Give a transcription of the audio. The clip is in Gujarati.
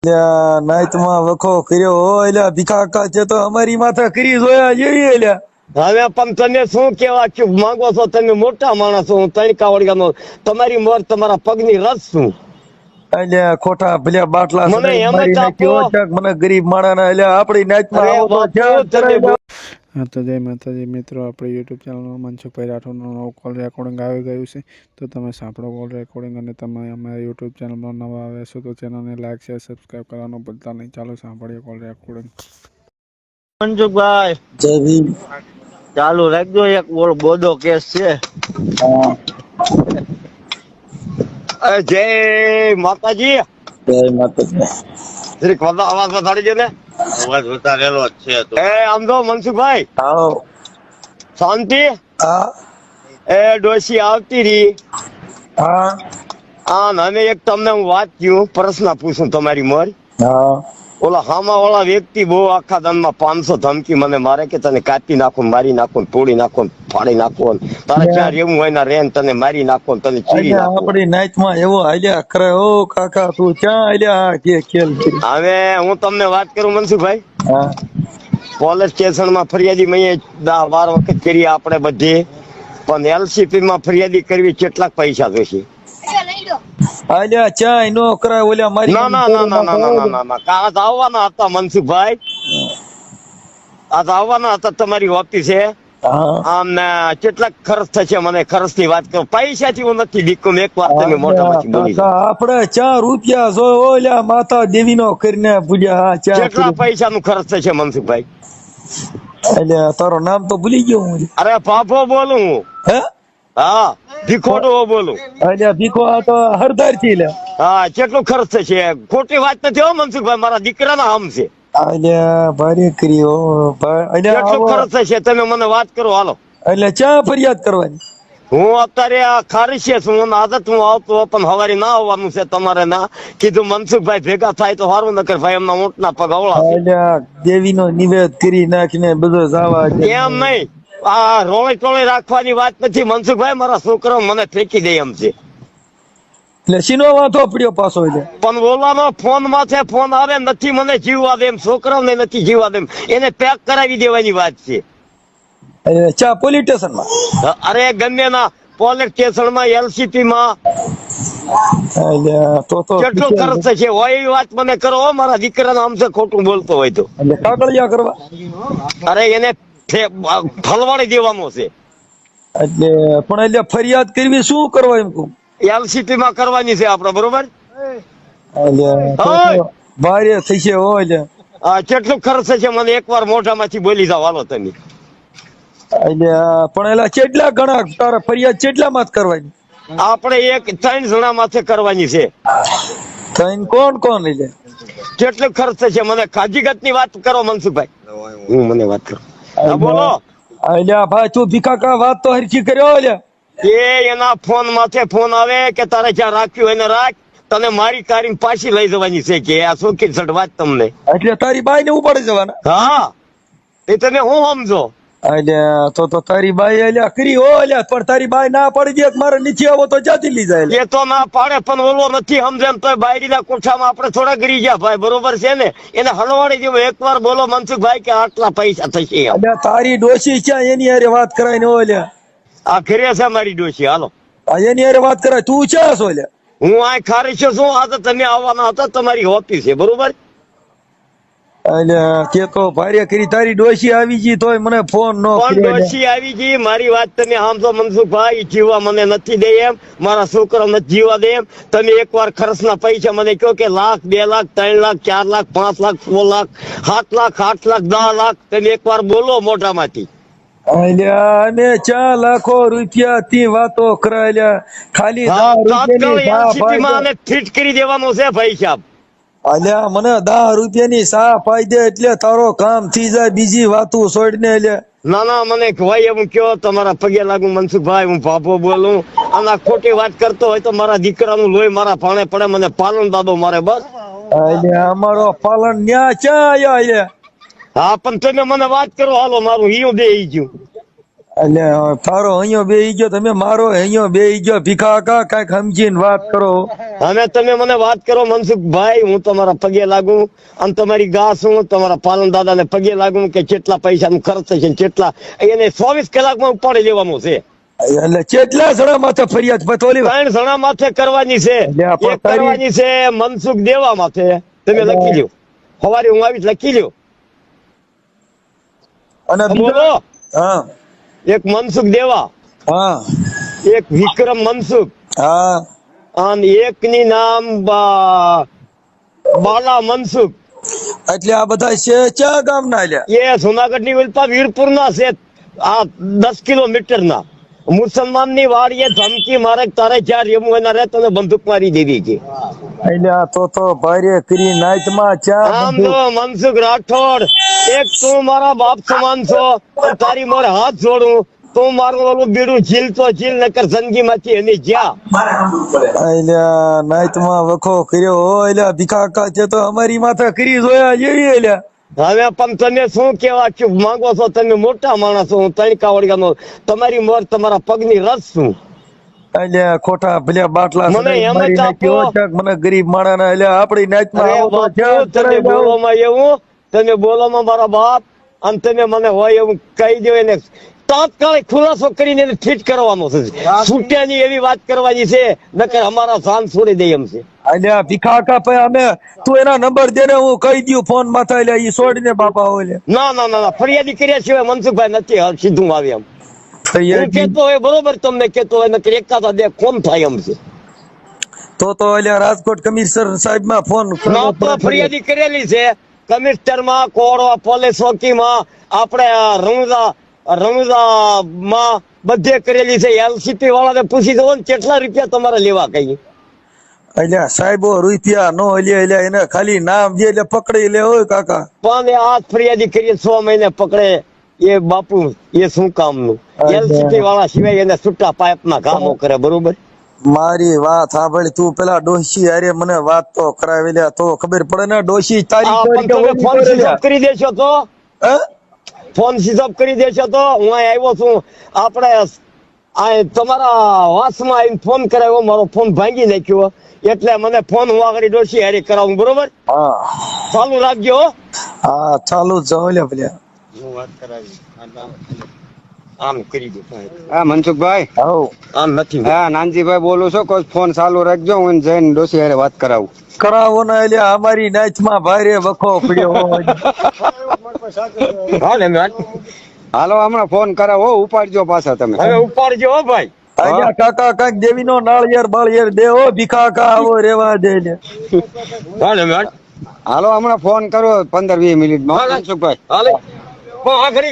નાઈટ માં વખો કર્યો હોય એટલે ભીખા કાકા છે તો અમારી માથે કરી જોયા જેવી એટલે હવે પણ તમે શું કેવા માંગો છો? તમે મોટા માણસ છો, હું તણકા વળગાનો, તમારી મોર તમારા પગની રસ શું? એટલે ખોટા ભલે બાટલા મને સડાઈ એમ મારી જ નાખ્યો આપો. ક્યાંક મને ગરીબ માણસ એટલે આપડી નાઈટ માં અરે આવો તો બાપુ, ક્યાં તમે કરાય? હા તો જય માતાજી મિત્રો, આપણી યુટ્યુબ ચેનલમાં મનસુખભાઈ રાઠોડનું નવું કોલ રેકોર્ડિંગ આવી ગયું છે. તો તમે સાંભળો કોલ રેકોર્ડિંગ, અને તમે અમારી યુટ્યુબ ચેનલમાં નવા આવ્યા છો તો ચેનલને લાઈક શેર સબસ્ક્રાઈબ કરવાનું ભૂલતા નહીં. ચાલો સાંભળીએ કોલ રેકોર્ડિંગ. મનસુખભાઈ જય ભીમ. ચાલુ રાખજો, એક બોધો કેસ છે. હા, જય માતાજી. જય માતાજી. જરીક અવાજ વધારી દે ને. અવાજ વધારેલો જ છે. આમ તો મનસુખભાઈ આવો. શાંતિ. હા ડોસી આવતી રહી. હા અને એક તમને હું વાત કહું, પ્રશ્ન પૂછું તમારી મોર. હા ઓલા હામા વાળા વ્યક્તિ બહુ આખા દાનમાં 500 ધમકી મને મારે કે તને કાપી નાખો, મારી નાખો, તોડી નાખો, ફાડી નાખો, તારે ક્યાં રહેવું હોય ને રેન, તને મારી નાખો, તને ચીરી એટલે નાખો. આપડી નાઈટ માં એવો હાલ્યા કરે. ઓ કાકા તું ક્યાં હાલ્યા કે ખેલ કરી? હવે હું તમને વાત કરું મનસુખભાઈ, હા પોલીસ સ્ટેશન માં ફરિયાદી મેં 10-12 વખત કરી આપણે બધી, પણ એલસીપી માં ફરિયાદી કરવી કેટલાક પૈસા જોશે? હાલ્યા ચાય નો કરાય ઓલા મારી ના ના ના ના ના ના ના ના ના, આજ આવવાના હતા મનસુખભાઈ, આજ આવવાના હતા તમારી ઓફિસે. હા આમ કેટલાક ખર્ચ થશે, મને ખર્ચ ની વાત કરો. પૈસા થી હું નથી બીકું, એક વાત તમે મોઢામાંથી બોલી જાઓ. આપડે ₹4 જો ઓલા માતા દેવી નો કરીને પૂજ્યા. હા ચા કેટલા પૈસા નું ખર્ચ થશે મનસુખભાઈ? એટલે તારો નામ તો ભૂલી ગયો હું. અરે પાપો બોલું હું. હે હા, ભીખોડો બોલું. એટલે ભીખો આ તો હરદાર થી લે. હા, કેટલું ખર્ચ થશે? ખોટી વાત નથી હો મનસુખભાઈ, મારા દીકરાના આમ છે. એટલે ભારે કર્યો કેટલું ખર્ચ થશે તમે મને વાત કરો હાલો. એટલે ચા ફરિયાદ કરવાની. હું અત્યારે આ ખારીશે છું, આદત હું આવતો પણ હવારે ના આવવાનું છે તમારે. ના કીધું મનસુખભાઈ ભેગા થાય તો સારું, નકર ભાઈ એમના ઊંટના પગ અવળા છે. એટલે દેવી નો નિવેદ કરી નાખીને બધો જવા દે. એમ નહીં, આ રોળી ટોળી રાખવાની વાત નથી મનસુખભાઈ, મારા છોકરા મને ફેંકી દે એમ છે. એટલે સીનો વાંધો પડ્યો પાછો. એટલે પણ ઓલાનો ફોન માથે ફોન આવે, નથી મને જીવવા દે એમ, છોકરાઓને નથી જીવવા દે એમ, એને પેક કરાવી દેવાની વાત છે. એટલે ચા પોલીસ સ્ટેશન માં. અરે ગમે ના પોલીસ સ્ટેશન માં, એલસીપી માં એટલે તો કેટલો ખર્ચ થશે હોય એવી વાત મને કરો હો, મારા દીકરાના આમ છે ખોટું બોલતો હોય તો. એટલે કાગળિયા કરવા. અરે એને ફલવાડી દેવાનો છે. એટલે પણ એટલે ફરિયાદ કરવી શું કરવા એમ કહું. એલસીપી માં કરવાની છે આપડે, બરોબર? એટલે તો ભારે થશે હોય. એટલે કેટલું ખર્ચ થશે મને એકવાર મોઢામાંથી બોલી જાવ હાલો તમે. એટલે પણ એલા કેટલા ગણા તારા ફરિયાદ કેટલા માં કરવાની? આપણે 3 જણા માથે કરવાની છે. થઈને કોણ કોણ? એટલે કેટલું ખર્ચ થશે મને ખાજીગત ની વાત કરો મનસુખભાઈ. હું મને વાત કરું. હા બોલો. એટલે ભાઈ તું ભીખા વાત તો હરખી કર્યો. એટલે એના ફોન માથે ફોન આવે કે તારે જ્યાં રાખ્યું એને રાખ, તને મારી કાઢીને પાછી લઈ જવાની છે કે આ શોખીન સટ વાત તમને. એટલે તારી બાઈ ને ઉપાડી જવાના. હા, એ તમે હું સમજો. એટલે તો તારી બાઈ એટલે કરી હો. એટલે પણ તારી બાઈ ના પડી દે મારે નીચે આવો તો જાતી લઈ જાય. એ તો ના પાડે, પણ ઓલો નથી સમજે એમ તો બાયરીના કોઠામાં આપણે થોડા ગરી ગયા ભાઈ, બરોબર છે ને? એને હલવાડી દેવો એકવાર, બોલો મનસુખભાઈ કે આટલા પૈસા થશે એમ. એટલે તારી ડોશી છે એની હારે વાત કરાય ને. એટલે આ ઘરે છે મારી ડોશી, હાલો એની હારે વાત કરાય. તું ક્યાં છો? એટલે હું આ ખારીશો છું, આ તો તમે આવવાના હતા, તમારી ઓફિસ છે, બરોબર? એટલે તે તો ભારે કરી તારી ડોશી આવી ગઈ તોય મને ફોન નો પણ ડોશી આવી ગઈ, મારી વાત તમે સમજો મનસુખભાઈ, જીવવા મને નથી દે એમ, મારા છોકરા નથી જીવવા દે એમ. તમે એકવાર ખર્ચના પૈસા મને કહો કે 1,00,000, 2,00,000, 3,00,000, 4,00,000, 5,00,000, 6,00,000, 7,00,000, 8,00,000, 10 લાખ, તમે એકવાર બોલો મોઢામાંથી. એટલે અમે 4 લાખો રૂપિયા થી વાતો કરાયેલા. ખાલી તાત્કાલિક LCP માં આને ફિટ કરી દેવાનું છે ભાઈ સાહેબ. અલ્યા મને 10 રૂપિયાની સા પાઈ દે એટલે તારો કામ થઈ જાય. બીજી વાતો છોડીને. એટલે ના ના, મને ભાઈ એવું કયો, તમારા પગે લાગુ મનસુખભાઈ, હું ભાભો બોલું. અને ખોટી વાત કરતો હોય તો મારા દીકરાનું લોહી મારા ભાણે પડે, મને પાલન દાદો મારે બસ. એટલે અમારો પાલન ન્યા ક્યાં આયા? હા, પણ તમે મને વાત કરો હાલો, મારું હિયું દે ગયું. એટલે તારો અહીંયા બેહી ગયો, તમે મારો અહીંયા બેહી ગયો. ભીખા કાકા કાંઈક સમજીને વાત કરો. હવે તમે મને વાત કરો મનસુખભાઈ, હું તમારા પગે લાગુ અને તમારી ગાસ હું તમારા પાલન દાદાને પગે લાગુ કે કેટલા પૈસાનું ખર્ચ થશે ને કેટલા એને 24 કલાકમાં ઉપાડી લેવાનું છે. એટલે કેટલા જણા માથે ફરિયાદ પતોલી? 3 જણા માથે કરવાની છે. એટલે આ એક કરવાની છે મનસુખ દેવા માથે, તમે લખી લ્યો. સવારે હું આવીશ, લખી લ્યો. અને બોલો. હા એક મનસુખ દેવા, હા એક વિક્રમ મનસુખ હા અને એક ની નામ બાલા મનસુખ. એટલે આ બધા છે ક્યાં ગામના? લ્યા એ જુનાગઢ ની ઉલ્પા વીરપુર ના છે, આ 10 કિલોમીટર ના. મુસલમાન ની વાડીએ ધમકી મારે તારે જ્યાં રેમું એના રે તને બંદૂક મારી દેવી છે. એટલે તો ભારે કરી નાઈટમાં આમ તો મનસુખ રાઠોડ, એક તું મારા બાપ સમાન છો અને તારી મારે હાથ જોડું. તું મારું ઓલું બીડું ઝીલ તો ઝીલ નકર જિંદગી માંથી એની જ્યાં એટલે નાઈટમાં વખો કર્યો હોય. એટલે ભીખા કાકા છે તો અમારી માથે કરી જોયા જેવી. એટલે હવે પણ તમે શું કેવા માંગો છો? તમે મોટા માણસ છો, હું તણકા વળગાનો, તમારી મોર તમારા પગની રસ છું. એટલે ખોટા ભલે બાટલા મને સડાઈ એમ જ મારી નાખ્યો. આપો. ક્યાંક મને ગરીબ માણસના એટલે આપણી નાઈટમાં અરે આવો તો બાપુ, ક્યાં તમે ચડાઈ જાઓ? બોલોમાં એવું, તમે બોલોમાં મારા બાપ, અને તમે મને હોય એવું કહી દો. એને તાત્કાલિક ખુલાસો કરીને એને ઠીક કરવાનો છે. છૂટ્યાની એવી વાત કરવાની છે, નકર અમારા જાન છોડી દે એમ છે. એટલે ભીખા કાકા ભાઈ અમે તું એના નંબર દે ને, હું કહી દઉં ફોન માથે. એટલે ઈ છોડીને બાપા હોય. ના ના ના ના, ફરિયાદી કર્યા સિવાય મનસુખભાઈ નથી સીધું આવે એમ. હું કેતો હોય બરોબર, તમને કેતો હોય નકર એકાદા બે કોમ થાય એમ છે. તો એટલે રાજકોટ કમિશનર સાહેબ માં ફોન ના તો ફરિયાદી કરેલી છે કમિશનર માં, કોરવા પોલીસ ચોકીમાં, આપણે રણુજા માં બધે કરેલી છે. એલસીપી વાળાને પૂછી દો ને કેટલા રૂપિયા તમારે લેવા કઈ. એટલે સાહેબો રૂપિયા નો લે. એટલે એને ખાલી નામ દે એટલે પકડી લે. હોય કાકા પણ એ આ ફરિયાદી કરી 6 મહિને પકડે એ બાપુ, એ શું કામનું? એલસીપી વાળા સિવાય એને છૂટા પાઇપમાં કામો કરે. બરોબર, મારી વાત સાંભળ. તું પેલા ડોશી અરે મને વાત તો કરાવી લે તો ખબર પડે ને. ડોશી તારી ફોન સ્વિચ ઓફ કરી દેશો તો, હે? ફોન સ્વિચ ઓફ કરી દેશો તો હું અહીં આવ્યો છું. આપણે આ તમારા વાસમાં આવીને ફોન કરાવ્યો, મારો ફોન ભાંગી નાખ્યો, એટલે મને ફોન હું આગળ ડોશી હારી કરાવું. બરોબર, હા ચાલુ રાખજો. હા ચાલુ જ જાવ. લે ભલે હું વાત કરાવી આમ કરી દો. હા મનસુખભાઈ, હવ આમ નથી. હા નાનજીભાઈ બોલું છું. કોઈ ફોન ચાલુ રાખજો, હું જઈને ડોસી હારે વાત કરાવું. કરાવો ને. એટલે અમારી નાચ માં ભારે વખો પડ્યો હોય. હા ને મેં હાલો હમણાં ફોન કરાવો, ઉપાડજો પાછા તમે. હવે ઉપાડજો હો ભાઈ. અહીંયા કાકા કાંઈક દેવી નો નાળિયેર બાળિયેર દે. હો ભીખા કાકા આવો રેવા દે ને. હા ને મેં હાલો હમણાં ફોન કરો 15-20 મિનિટમાં. મનસુખભાઈ હાલે પણ આ ઘડી